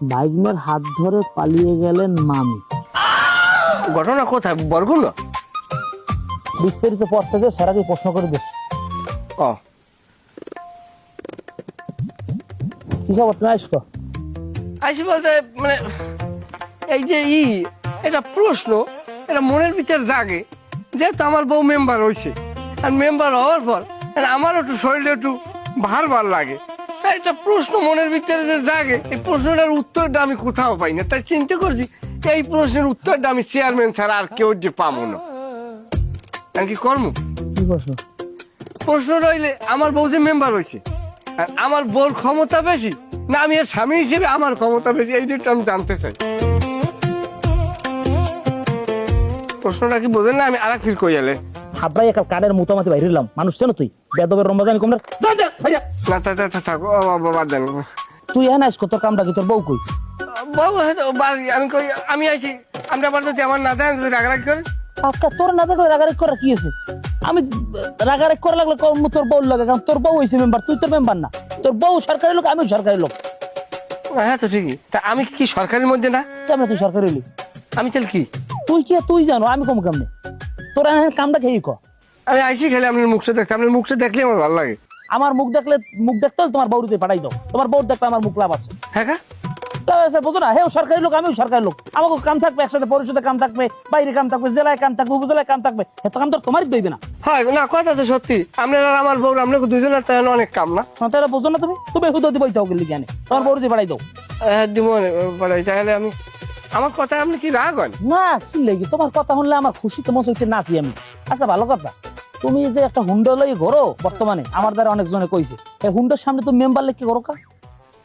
ভাইগনার হাত ধরে পালিয়ে গেলেন মামি। ঘটনা কোথায়? বরগুনা? বিস্তারিত পর থেকে সারাকে প্রশ্ন করে দিস। ও কি খবর, তুমি আসছো? আইসি বলতে মানে এই যে এটা প্রশ্ন, এটা মনের ভিতর জাগে, যেহেতু আমার বউ মেম্বার হয়েছে, আর মেম্বার হওয়ার পর আমার একটু শরীরে একটু ভার ভার লাগে, তাই একটা প্রশ্ন মনের ভিতরে যে জাগে, এই প্রশ্নটার উত্তরটা আমি কোথাও পাই না, তাই চিন্তা করছি এই প্রশ্নের উত্তরটা আমি চেয়ারম্যান ছাড়া আর কেউ যে পাবো না। আমি কি করবো? কি প্রশ্ন? প্রশ্ন রইলে আমার বউ যে মেম্বার হয়েছে, আর আমার বউর ক্ষমতা বেশি না আমি এর স্বামী হিসেবে আমার ক্ষমতা বেশি, এই যেটা আমি জানতে চাই। প্রশ্নটা কি বোঝেন না? আমি আর এক ফিল কই এলে থাবড়াই একাল কানের মুতামাতি বাইরে এলাম। মানুষ চেনো তুই? বেদবের রমজানি কমরা না থাকো বাদ দেন। তুই এখানে আসছো, তোর কামটা কি? তোর বউ কই? বউ হয়তো আমি কই আমি আইছি, আমরা আবার যদি আমার না দেন যদি রাগারাগি করে। আজকে তোর না দেখলে রাগারাগ করা কি আছে? আমি রাগারাগ করা লাগলে তোর বউ লাগে, কারণ তোর বউ হয়েছে মেম্বার, তুই তোর মেম্বার না। তোর বউ সরকারি লোক, আমিও সরকারি লোক। হ্যাঁ তো ঠিকই, তা আমি কি সরকারের মধ্যে না? কেমন তুই সরকারি হলি? আমি তাহলে কি? তুই কি তুই জানো, আমি কম কেমনে? তোর এখানে কামটা খেয়ে ক। আমি আইসি খেলে আপনার মুখটা দেখতে, আপনার মুখটা দেখলে আমার ভালো লাগে। আমার মুখ দেখতে হলে তোমার বউরিতে পাঠাই দাও। তোমার বউ দেখলে আমার মুখ লাভ আছে। হ্যাঁ লাভ আছে, বুঝো না? হ্যাঁ, সরকারি লোক, আমিও সরকারি লোক। আমাকে কাম থাকবে, একসাথে পরিষদে কাম থাকবে, বাইরে কাম থাকবে, জেলায় কাম থাকবে, উপজেলায় কাম থাকবে। এত কাম তো তোমারই দইবে না। হয় না, কথা তো সত্যি। আপনার আর আমার বউ, আপনাকে দুজনের তো অনেক কাম না? তাহলে বুঝো না তুমি? তুমি হুদ দিবই তাও গেলি জ্ঞানে, তোমার বউরিতে পাঠাই দাও। হ্যাঁ দিমনে পাঠাই, তাহলে আমি আমার কথা আপনি কি রাগ হন? না, কি লাগি, তোমার কথা শুনলে আমার খুশিতে মনে হচ্ছে নাচি আমি। আচ্ছা, ভালো কথা, তুমি যে একটা হুন্ডা লই ঘোরো বর্তমানে, আমার দ্বারা অনেকজনে কইছে, এই হুন্ডার সামনে তুমি মেম্বার লেখকে ঘোরো কা?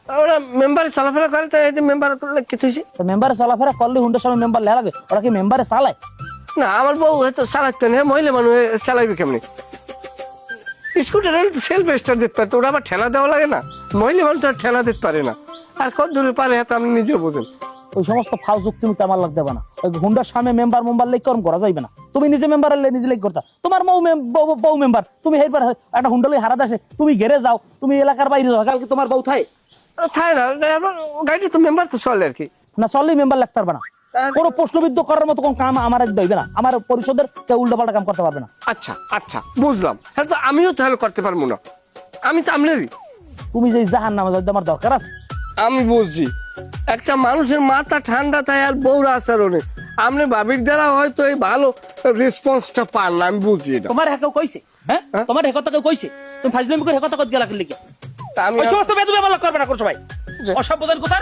ওরা মেম্বারে চলাফেরা করে, তো এই যে মেম্বার কি থইছে? মেম্বারে চলাফেরা করলে হুন্ডার সামনে মেম্বার লেখা লাগে? ওরা কি মেম্বারে চালায়? না, আমার বউ হয়তো চালাইতে না, মহিলা মানুষ চালাইবে কেমনি? স্কুটার তো সেলফ স্টার্ট দিতে পারে, তো ওরা আবার ঠেলা দেওয়া লাগে না? মহিলা মানুষ তো আর ঠেলা দিতে পারে না, আর কত দূরে পারে হয়তো আপনি নিজেও বোঝেন। ওই সমস্ত ফাউ যুক্তি মুক্তি আমার লাগতে হবে না। ওই হুন্ডার সামনে মেম্বার লেখ কর্ম করা যাইবে না। তুমি নিজে মেম্বার নিজে লেখ করতা, তোমার বউ মেম্বার, তুমি হেরবার একটা হুন্ডা লই হারাদ আসে, তুমি ঘেরে যাও, তুমি এলাকার বাইরে যাও, কালকে তোমার বউ থাই থাই না, গাড়ি তো মেম্বার তো চলে আর কি। না, চললেই মেম্বার লাগতে পারবে না। কোনো প্রশ্নবিদ্ধ করার মতো কোন কাম আমার দইবে না। আমার পরিষদের কেউ উল্টো পাল্টা কাম করতে পারবে না। আচ্ছা আচ্ছা, বুঝলাম। হ্যাঁ, তো আমিও তাহলে করতে পারবো না, আমি তো আপনারই। তুমি যে জাহান নামে যাইতে আমার দরকার আছে। আমি বুঝছি, একটা মানুষের মাথা ঠান্ডা তাই আর বউর আচরণে আপনি ভাবির দ্বারা হয়তো এই ভালো রেসপন্সটা পান না, আমি বুঝছি এটা। তোমার হেকেও কইছে? হ্যাঁ, তোমার হে কথা কেউ কইছে? তুমি ফাজলামি করে হে কথা কত গেলা কি লিখে? তা আমি ওই সমস্ত বেদবে আমার করবে না, করছো ভাই অসভ্যদের কথা।